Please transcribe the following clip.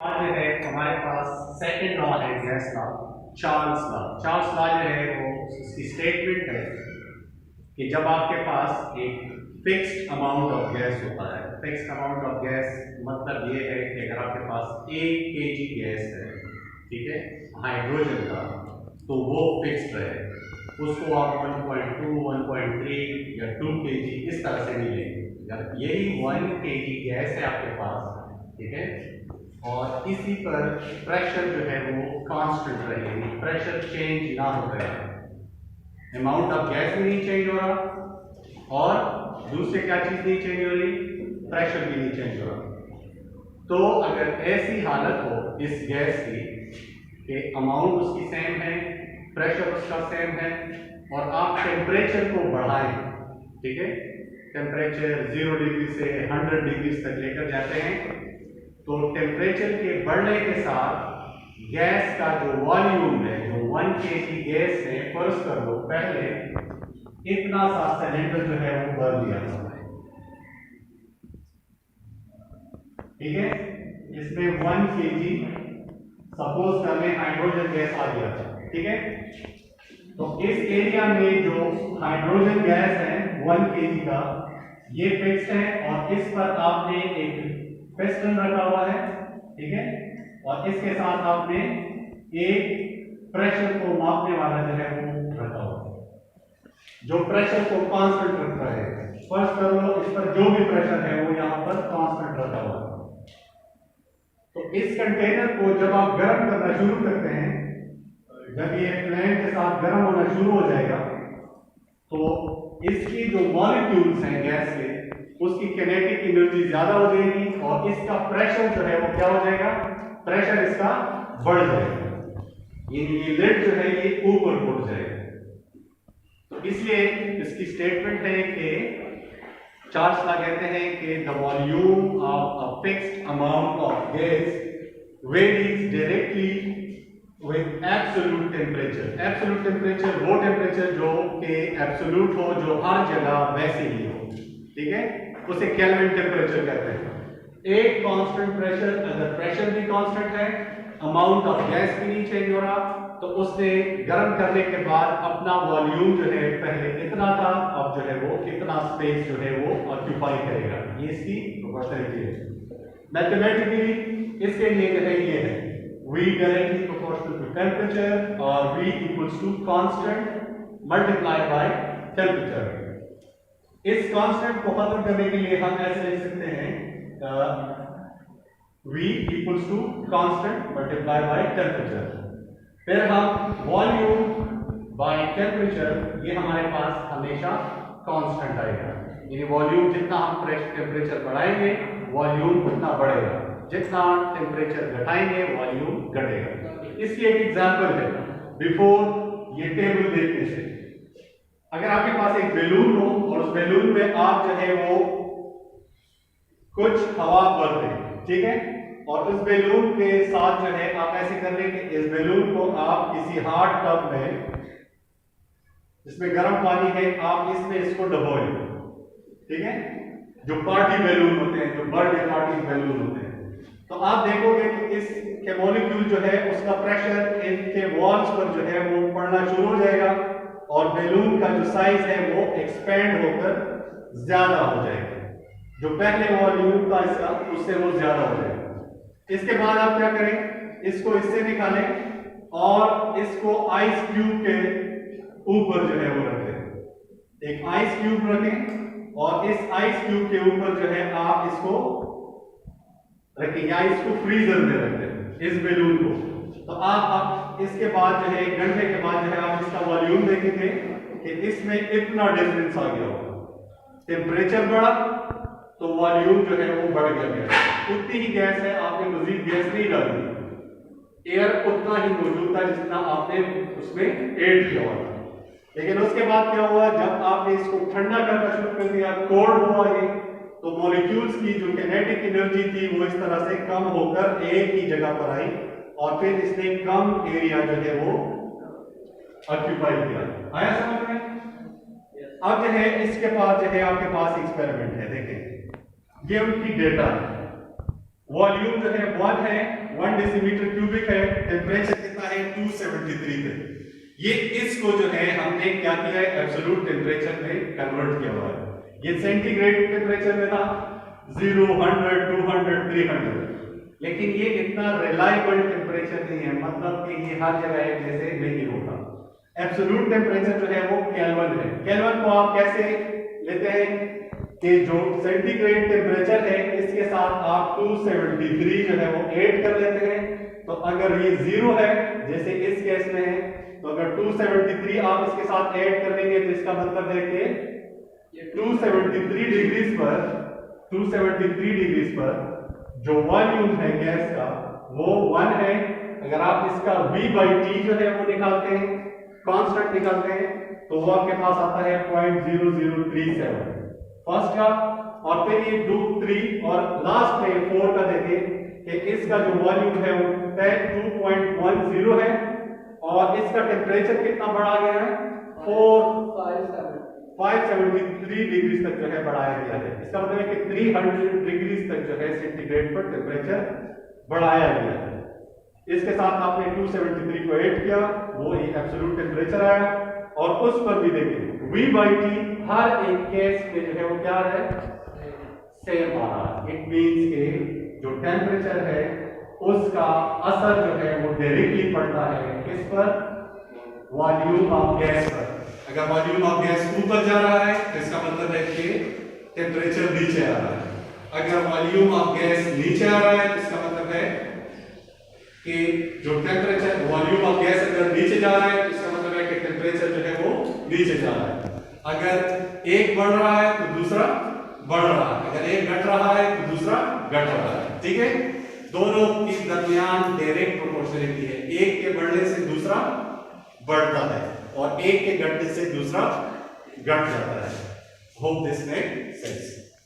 आज जो है हमारे पास सेकंड लॉ है gas law, Charles law. Charles law जो है वो इसकी स्टेटमेंट है कि जब आपके पास एक फिक्स्ड अमाउंट ऑफ गैस होता है, फिक्स्ड अमाउंट ऑफ गैस मतलब ये है कि अगर आपके पास 1 kg गैस है, ठीक है, हाइड्रोजन का, तो वो फिक्स्ड रहे, उसको आप 1.2, 1.3 या 2 kg इस तरह से नहीं लेंगे। अगर यही 1 kg गैस है आपके पास, ठीक है, और इसी पर प्रेशर जो है वो कांस्टेंट रहेगी, प्रेशर चेंज ना हो रहा है, अमाउंट ऑफ गैस भी नहीं चेंज हो रहा और दूसरे क्या चीज नहीं चेंज हो रही, प्रेशर भी नहीं चेंज हो रहा। तो अगर ऐसी हालत हो इस गैस की कि अमाउंट उसकी सेम है, प्रेशर उसका सेम है और आप टेम्परेचर को बढ़ाएं, ठीक है, टेम्परेचर 0 डिग्री से 100 डिग्री तक लेकर जाते हैं, तो टेम्परेचर के बढ़ने के साथ गैस का जो वॉल्यूम है, जो 1 kg गैस है, फर्ज कर लो पहले इतना सा सिलेंडर जो है वो भर लिया जाता है, ठीक है, इसमें 1 kg सपोज कर लें हाइड्रोजन गैस आ गया था, ठीक है। तो इस एरिया में जो हाइड्रोजन गैस है 1 kg का, ये फिक्स है और इस पर आपने एक पिस्टन रखा हुआ है, ठीक है, और इसके साथ आपने एक प्रेशर को मापने वाला जो है वो रखा हुआ है जो प्रेशर को कांस्टेंट रखता है। फर्स्ट कर लो इस पर जो भी प्रेशर है वो यहां पर कांस्टेंट रखा हुआ है। तो इस कंटेनर को जब आप गर्म करना शुरू करते हैं, जब ये फ्लेम के साथ गर्म होना शुरू हो जाएगा, तो इसकी जो मॉलिक्यूल्स हैं गैस के, उसकी किनेटिक एनर्जी ज्यादा हो जाएगी और इसका प्रेशर जो है वो क्या हो जाएगा, प्रेशर इसका बढ़ जाएगा, ये लिड जो है ये ऊपर उठ जाएगा। तो इसलिए इसकी स्टेटमेंट है कि चार्ल्स लॉ कहते हैं कि the volume of a fixed amount of gas varies directly with absolute temperature. Absolute temperature वो टेम्परेचर जो कि एब्सोल्यूट हो, जो हर जगह वैसे ही हो, ठीक है, उसे केल्विन टेम्परेचर कहते हैं। एक कांस्टेंट प्रेशर, अगर प्रेशर भी कांस्टेंट है, अमाउंट ऑफ गैस भी नहीं चेंज हो रहा, तो उसने गर्म करने के बाद अपना वॉल्यूम जो है पहले इतना था, अब जो है वो कितना स्पेस जो है वो ऑक्यूपाई करेगा, ये इसकी प्रोपोर्शनलिटी है। मैथमेटिकली इसके लिए जो है ये है V directly proportional to temperature और V equals to constant multiplied by temperature. इस कांस्टेंट को खत्म करने के लिए हम ऐसे लिख सकते हैं V equals to constant multiply by temperature. फिर हम वॉल्यूम बाय टेम्परेचर, ये हमारे पास हमेशा कांस्टेंट आएगा, यानी वॉल्यूम जितना हम टेम्परेचर बढ़ाएंगे वॉल्यूम उतना बढ़ेगा, जितना टेम्परेचर घटाएंगे वॉल्यूम घटेगा। इसकी एक एग्जांपल है बिफोर ये टेबल देखने से। अगर आपके पास एक बैलून हो और उस बैलून में आप जो है वो कुछ हवा भर दें, ठीक है, और उस बैलून के साथ जो है आप ऐसे कर लें कि इस बैलून को आप किसी हार्ड टब में, जिसमें गर्म पानी है, आप इसमें इसको डुबोएं, ठीक है, जो पार्टी बैलून होते हैं, जो बर्थडे पार्टी बैलून होते हैं, तो आप देखोगे कि इसके मॉलिक्यूल जो है उसका प्रेशर इनके वॉल्स पर जो है वो पड़ना शुरू हो जाएगा और बैलून का जो साइज है वो एक्सपेंड होकर ज्यादा हो जाएगा, जो पहले वॉल्यूम था इसका उससे वो ज्यादा हो जाएगा। इसके बाद आप क्या करें, इसको इससे निकालें और इसको आइस क्यूब के ऊपर जो है वो रखें, एक आइस क्यूब रखें और इस आइस क्यूब के ऊपर जो है आप इसको रखें या इसको फ्रीजर में रख दें इस बैलून को। तो आप इसके बाद जो है 1 घंटे के बाद जो है आप इसका वॉल्यूम देखेंगे कि इसमें इतना डिफरेंस आ गया होगा, टेम्परेचर बढ़ा तो वॉल्यूम जो है वो बढ़ गया, उतनी ही गैस है, आपने मजीद गैस नहीं डाली, एयर उतना ही मौजूद था जितना आपने उसमें ऐड किया हुआ। लेकिन उसके बाद क्या हुआ, जब आपने इसको ठंडा करना शुरू कर दिया, कोल्ड हुआ ये, तो मॉलिक्यूल्स की जो किनेटिक एनर्जी थी वो इस तरह से कम होकर एक ही जगह पर आई और फिर इसने कम एरिया जो है वो ऑक्यूपाई किया। आया समझ में? अब जो है इसके पास जो है आपके पास एक्सपेरिमेंट है, देखें ये उनकी डेटा है, वॉल्यूम जो है 1 है, 1 डेसीमीटर क्यूबिक है, टेम्परेचर कितना है 273 पे। ये इसको जो है हमने क्या किया है एब्सोल्यूट टेम्परेचर में कन्वर्ट किया हुआ है। ये सेंटीग्रेड टेम्परेचर में था 0, 100, 200, 300, लेकिन ये इतना रिलायबल टेम्परेचर नहीं है, मतलब कि ये हर जगह एक जैसे नहीं होगा। एब्सोल्यूट टेम्परेचर जो है वो केल्विन है। केल्विन को आप कैसे लेते हैं कि जो सेंटीग्रेड टेम्परेचर है इसके साथ आप 273 जो है वो ऐड कर लेते हैं। तो अगर ये 0 है जैसे इस केस में है, तो अगर 273 आप इसके साथ ऐड कर देंगे तो इसका मतलब है कि 273 डिग्रीज पर जो वॉल्यूम है गैस का वो 1 है। अगर आप इसका V/T जो है वो निकालते हैं, कांस्टेंट निकालते हैं, तो वो आपके पास आता है 0.0037 फर्स्ट का, और फिर ये 2, 3 और लास्ट में 4 का देखें कि इसका जो वॉल्यूम है वो 2.10 है और इसका टेम्परेचर कितना बढ़ा गया है 573 डिग्री तक जो है बढ़ाया गया है। इसका मतलब है कि 300 डिग्री तक जो है सेंटीग्रेड पर टेम्परेचर बढ़ाया गया है। इसके साथ आपने 273 को ऐड किया, वो एक एब्सोल्यूट टेम्परेचर आया, और उस पर भी देखें V/T हर एक केस में जो है वो क्या है सेम आ रहा है। इट मींस के जो टेम्परेचर है उसका असर जो है वो डायरेक्टली पड़ता है किस पर, वॉल्यूम ऑफ गैस पर। अगर वॉल्यूम ऑफ गैस ऊपर जा रहा है तो इसका मतलब है कि टेम्परेचर नीचे आ रहा है। अगर वॉल्यूम ऑफ गैस नीचे आ रहा है तो इसका मतलब है कि जो टेम्परेचर वॉल्यूम ऑफ गैस अगर नीचे जा रहा है तो इसका मतलब है कि टेम्परेचर जो है वो नीचे जा रहा है। अगर एक बढ़ रहा है तो दूसरा बढ़ रहा है, अगर एक घट रहा है तो दूसरा घट रहा है। ठीक है, दोनों के दरमियान डायरेक्ट प्रोपोर्शनलिटी है। एक के बढ़ने से दूसरा बढ़ता है और एक के घटने से दूसरा घट जाता है। Hope this make sense.